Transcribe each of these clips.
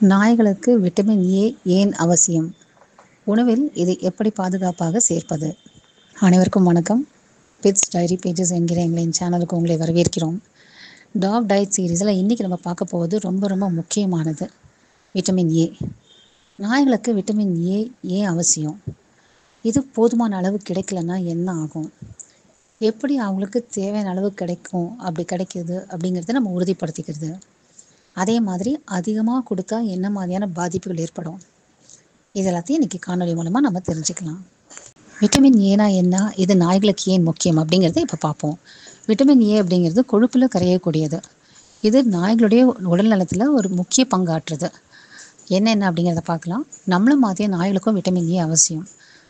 நாய்களுக்கு vitamin A ஏன் அவசியம்? உணவில் இதை எப்படி பாதுகாப்பாக சேர்ப்பது? அனைவருக்கும் வணக்கம். பெட்ஸ் டைரி பேஜஸ் என்கிற எங்களின் சேனலுக்கு உங்களை வரவேற்கிறோம். டாக் டயட் சீரீஸில் இன்றைக்கி நம்ம பார்க்க போவது ரொம்ப முக்கியமானது, விட்டமின் ஏ. நாய்களுக்கு விட்டமின் ஏ ஏன் அவசியம்? இது போதுமான அளவு கிடைக்கலன்னா என்ன ஆகும்? எப்படி அவங்களுக்கு தேவையான அளவு கிடைக்கும், அப்படி கிடைக்கிது அப்படிங்கிறத நம்ம உறுதிப்படுத்திக்கிறது? அதே மாதிரி அதிகமாக கொடுத்தா என்ன மாதிரியான பாதிப்புகள் ஏற்படும்? இது எல்லாத்தையும் இன்றைக்கி காணொலி மூலமாக நம்ம தெரிஞ்சுக்கலாம். விட்டமின் ஏனா என்ன, இது நாய்களுக்கு ஏன் முக்கியம் அப்படிங்கிறத இப்போ பார்ப்போம். விட்டமின் ஏ அப்படிங்கிறது கொழுப்பில் கரையக்கூடியது. இது நாய்களுடைய உடல் நலத்தில் ஒரு முக்கிய பங்காற்றுது. என்னென்ன அப்படிங்கிறத பார்க்கலாம். நம்மளும் மாதிரியே நாய்களுக்கும் விட்டமின் ஏ அவசியம்.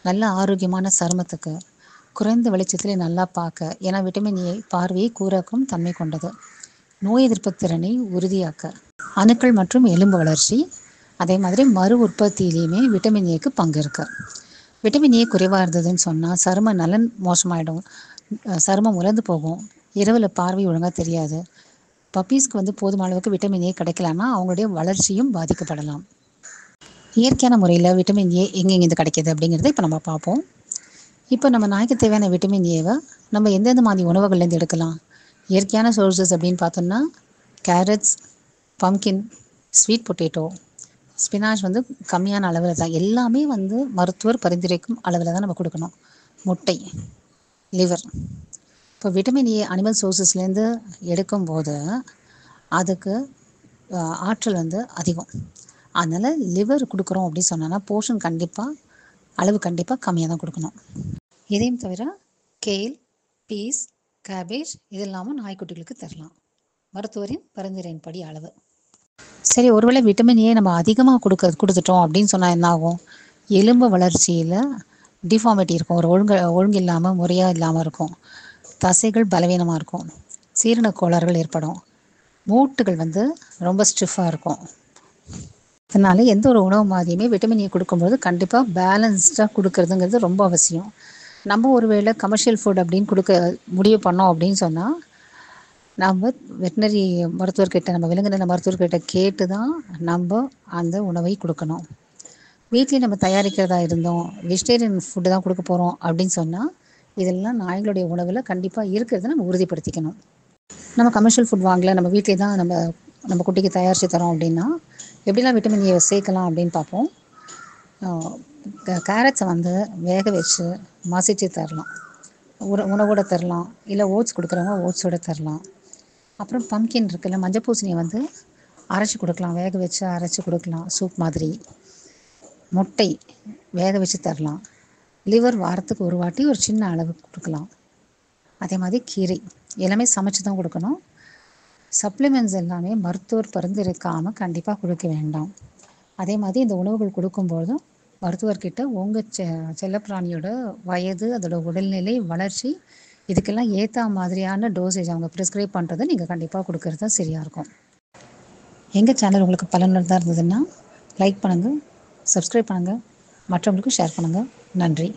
நல்ல ஆரோக்கியமான சருமத்துக்கு, குறைந்த வெளிச்சத்தில் நல்லா பார்க்க, ஏன்னா விட்டமின் ஏ பார்வையை கூராக்கும் தன்மை கொண்டது. நோய் எதிர்ப்பு திறனை உறுதியாக்க, அணுக்கள் மற்றும் எலும்பு வளர்ச்சி, அதே மாதிரி மறு உற்பத்தியிலையுமே விட்டமின் ஏக்கு பங்கு இருக்கு. விட்டமின் ஏ குறைவாக இருந்ததுன்னு சொன்னால் சரும நலன் மோசமாயிடும், சருமம் உலர்ந்து போகும், இரவில் பார்வை ஒழுங்காக தெரியாது. பப்பீஸ்க்கு போதுமான அளவுக்கு விட்டமின் ஏ கிடைக்கலன்னா அவங்களுடைய வளர்ச்சியும் பாதிக்கப்படலாம். இயற்கையான முறையில் விட்டமின் ஏ எங்கெங்கே கிடைக்கிது அப்படிங்கிறத இப்போ நம்ம பார்ப்போம். இப்போ நம்ம நாய்க்கு தேவையான விட்டமின் ஏவை நம்ம எந்தெந்த மாதிரி உணவுகள்லேருந்து எடுக்கலாம்? இயற்கையான சோர்சஸ் அப்படின்னு பார்த்தோம்னா carrots, pumpkin, sweet potato, spinach கம்மியான அளவில் தான், எல்லாமே மருத்துவர் பரிந்துரைக்கும் அளவில் தான் நம்ம கொடுக்கணும். முட்டை, லிவர். இப்போ விட்டமின் ஏ அனிமல் சோர்சஸ்லேருந்து எடுக்கும்போது அதுக்கு ஆற்றல் அதிகம். அதனால் லிவர் கொடுக்குறோம் அப்படின்னு சொன்னோன்னா போர்ஷன் அளவு கண்டிப்பாக கம்மியாக தான் கொடுக்கணும். இதையும் தவிர கேல், பீஸ், கேபேஜ் இது இல்லாமல் நாய்க்குட்டிகளுக்கு தரலாம், மருத்துவரின் பரிந்துரையின்படி அளவு. சரி, ஒருவேளை விட்டமின் ஏ நம்ம அதிகமாக கொடுத்துட்டோம் அப்படின்னு சொன்னால் என்ன ஆகும்? எலும்பு வளர்ச்சியில் டிஃபார்மிட்டி இருக்கும், ஒரு ஒழுங்கு இல்லாமல் முறையாக இல்லாமல் இருக்கும், தசைகள் பலவீனமாக இருக்கும், சீரண கோளாறுகள் ஏற்படும், மூட்டுகள் ரொம்ப ஸ்டிஃபாக இருக்கும். அதனால் எந்த ஒரு உணவு மாதிரியுமே விட்டமின் ஏ கொடுக்கும்போது கண்டிப்பாக பேலன்ஸ்டாக கொடுக்கறதுங்கிறது ரொம்ப அவசியம். நம்ம ஒருவேளை கமர்ஷியல் ஃபுட் அப்படின்னு கொடுக்க முடிவு பண்ணோம் அப்படின்னு சொன்னால் நம்ம வெட்டினரி மருத்துவர்கிட்ட, நம்ம விலங்கு நல மருத்துவர்கிட்ட கேட்டு தான் நம்ம அந்த உணவை கொடுக்கணும். வீட்லேயே நம்ம தயாரிக்கிறதா இருந்தோம், வெஜிடேரியன் ஃபுட்டு தான் கொடுக்க போகிறோம் அப்படின்னு சொன்னால் இதெல்லாம் நாய்களுடைய உணவில் கண்டிப்பாக இருக்கிறத நம்ம உறுதிப்படுத்திக்கணும். நம்ம கமர்ஷியல் ஃபுட் வாங்கலை, நம்ம வீட்டிலே தான் நம்ம குட்டிக்கு தயாரித்து தரோம் அப்படின்னா எப்படிலாம் விட்டமின் ஏ சேர்க்கலாம் அப்படின்னு பார்ப்போம். கேரட்ஸை வேக வச்சு மசிச்சு தரலாம், உணவோட தரலாம், இல்லை ஓட்ஸ் கொடுக்குறவங்க ஓட்ஸோடு தரலாம். அப்புறம் பம்கின் இருக்குல்ல, மஞ்சள் பூசணியை அரைச்சி கொடுக்கலாம், வேக வச்சு அரைச்சி கொடுக்கலாம் சூப் மாதிரி. முட்டை வேக வச்சு தரலாம். லிவர் வாரத்துக்கு ஒரு வாட்டி ஒரு சின்ன அளவு கொடுக்கலாம். அதே மாதிரி கீரை எல்லாமே சமைச்சு தான் கொடுக்கணும். சப்ளிமெண்ட்ஸ் எல்லாமே மருத்துவர் பரிந்துரைக்காமல் கண்டிப்பாக கொடுக்க வேண்டாம். அதே மாதிரி இந்த உணவுகள் கொடுக்கும்போதும் மருத்துவர்கிட்ட உங்கள் செல்லப்பிராணியோட வயது, அதோட உடல்நிலை, வளர்ச்சி இதுக்கெல்லாம் ஏற்ற மாதிரியான டோசேஜ் அவங்க ப்ரிஸ்கிரைப் பண்ணுறதை நீங்கள் கண்டிப்பாக கொடுக்கறது தான் சரியாக இருக்கும். எங்கள் சேனல் உங்களுக்கு பலனுள்ளதாக இருந்ததுன்னா லைக் பண்ணுங்கள், சப்ஸ்கிரைப் பண்ணுங்கள், மற்றவங்களுக்கும் ஷேர் பண்ணுங்கள். நன்றி.